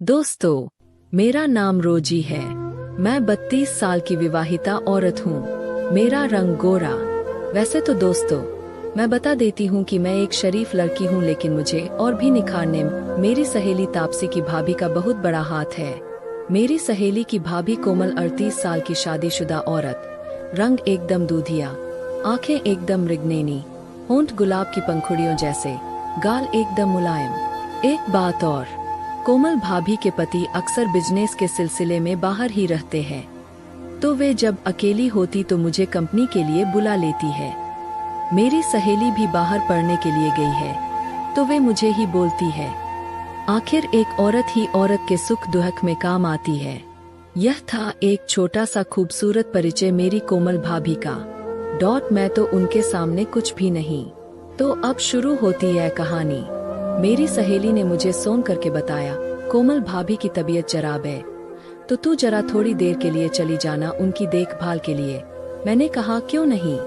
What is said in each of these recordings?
दोस्तों, मेरा नाम रोजी है। मैं 32 साल की विवाहिता औरत हूँ। मेरा रंग गोरा। वैसे तो दोस्तों, मैं बता देती हूँ कि मैं एक शरीफ लड़की हूँ, लेकिन मुझे और भी निखारने मेरी सहेली तापसी की भाभी का बहुत बड़ा हाथ है। मेरी सहेली की भाभी कोमल 38 साल की शादीशुदा औरत, रंग एकदम दूधिया, आंखें एकदम मृगनयनी, होंठ गुलाब की पंखुड़ियों जैसे, गाल एकदम मुलायम। एक बात और, कोमल भाभी के पति अक्सर बिजनेस के सिलसिले में बाहर ही रहते हैं, तो वे जब अकेली होती तो मुझे कंपनी के लिए बुला लेती है। मेरी सहेली भी बाहर पढ़ने के लिए गई है, तो वे मुझे ही बोलती है। आखिर एक औरत ही औरत के सुख दुख में काम आती है। यह था एक छोटा सा खूबसूरत परिचय मेरी कोमल भाभी का। मैं तो उनके सामने कुछ भी नहीं। तो अब शुरू होती है कहानी। मेरी सहेली ने मुझे सोन करके बताया, कोमल भाभी की तबीयत जराब है, तो तू जरा थोड़ी देर के लिए चली जाना उनकी देखभाल के लिए। मैंने कहा क्यों नहीं,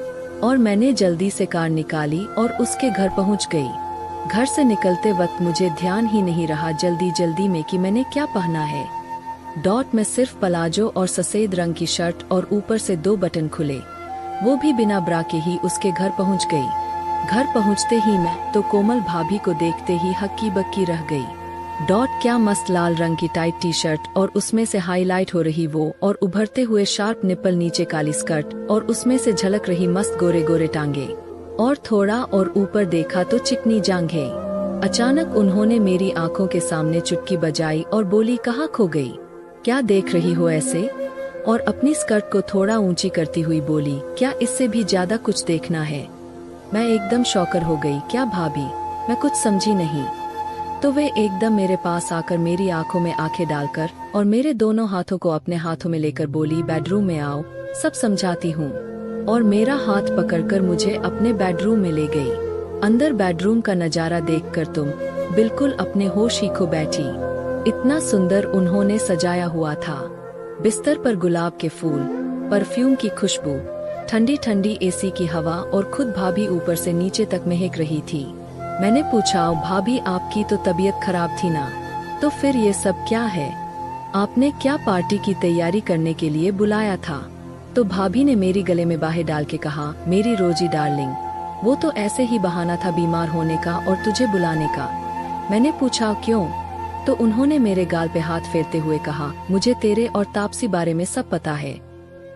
और मैंने जल्दी से कार निकाली और उसके घर पहुंच गई। घर से निकलते वक्त मुझे ध्यान ही नहीं रहा जल्दी जल्दी में कि मैंने क्या पहना है। मैं सिर्फ पलाजो और सफेद रंग की शर्ट और ऊपर से 2 बटन खुले, वो भी बिना ब्रा के ही उसके घर पहुंच गई। घर पहुंचते ही मैं तो कोमल भाभी को देखते ही हक्की बक्की रह गई। क्या मस्त लाल रंग की टाइट टी शर्ट और उसमें से हाईलाइट हो रही वो और उभरते हुए शार्प निप्पल, नीचे काली स्कर्ट और उसमें से झलक रही मस्त गोरे गोरे टांगे, और थोड़ा और ऊपर देखा तो चिकनी जांघें। अचानक उन्होंने मेरी आंखों के सामने चुटकी बजाई और बोली, कहाँ खो गई, क्या देख रही हो ऐसे? और अपनी स्कर्ट को थोड़ा ऊंची करती हुई बोली, क्या इससे भी ज्यादा कुछ देखना है? मैं एकदम शॉकर हो गई। क्या भाभी? मैं कुछ समझी नहीं। तो वे एकदम मेरे पास आकर मेरी आंखों में आंखें डालकर और मेरे दोनों हाथों को अपने हाथों में लेकर बोली, बेडरूम में आओ, सब समझाती हूँ। और मेरा हाथ पकड़कर मुझे अपने बेडरूम में ले गई। अंदर बेडरूम का नजारा देखकर तुम बिल्कुल अपने होश ही खो बैठी। इतना सुंदर उन्होंने सजाया हुआ था। बिस्तर पर गुलाब के फूल, परफ्यूम की खुशबू, ठंडी ठंडी एसी की हवा और खुद भाभी ऊपर से नीचे तक महक रही थी। मैंने पूछा, भाभी आपकी तो तबीयत खराब थी ना, तो फिर ये सब क्या है? आपने क्या पार्टी की तैयारी करने के लिए बुलाया था? तो भाभी ने मेरी गले में बाहें डाल के कहा, मेरी रोजी डार्लिंग, वो तो ऐसे ही बहाना था बीमार होने का और तुझे बुलाने का। मैंने पूछा क्यों? तो उन्होंने मेरे गाल पे हाथ फेरते हुए कहा, मुझे तेरे और तापसी बारे में सब पता है,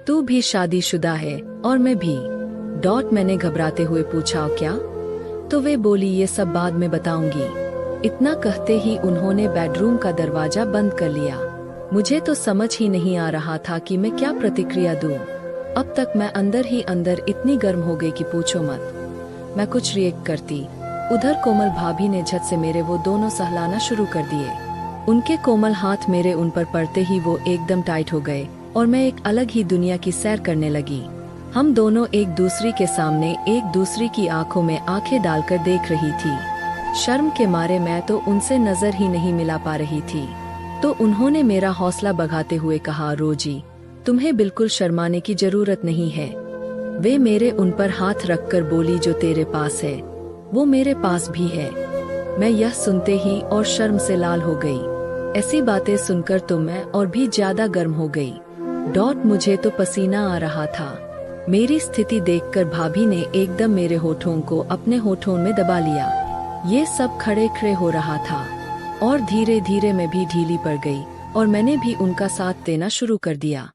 तू भी शादीशुदा है और मैं भी। मैंने घबराते हुए पूछा, क्या? तो वे बोली, ये सब बाद में बताऊंगी। इतना कहते ही उन्होंने बेडरूम का दरवाजा बंद कर लिया। मुझे तो समझ ही नहीं आ रहा था कि मैं क्या प्रतिक्रिया दूं। अब तक मैं अंदर ही अंदर इतनी गर्म हो गई कि पूछो मत। मैं कुछ रिएक्ट करती, उधर कोमल भाभी ने झट से मेरे वो दोनों सहलाना शुरू कर दिए। उनके कोमल हाथ मेरे उन पर पड़ते ही वो एकदम टाइट हो गए और मैं एक अलग ही दुनिया की सैर करने लगी। हम दोनों एक दूसरी के सामने एक दूसरी की आंखों में आंखें डालकर देख रही थी। शर्म के मारे मैं तो उनसे नजर ही नहीं मिला पा रही थी। तो उन्होंने मेरा हौसला बढ़ाते हुए कहा, रोजी, तुम्हें बिल्कुल शर्माने की जरूरत नहीं है। वे मेरे उन पर हाथ रखकर बोली, जो तेरे पास है वो मेरे पास भी है। मैं यह सुनते ही और शर्म से लाल हो गई। ऐसी बातें सुनकर तो मैं और भी ज्यादा गर्म हो गई। मुझे तो पसीना आ रहा था। मेरी स्थिति देखकर भाभी ने एकदम मेरे होठों को अपने होठों में दबा लिया। ये सब खड़े खड़े हो रहा था और धीरे धीरे मैं भी ढीली पड़ गई और मैंने भी उनका साथ देना शुरू कर दिया।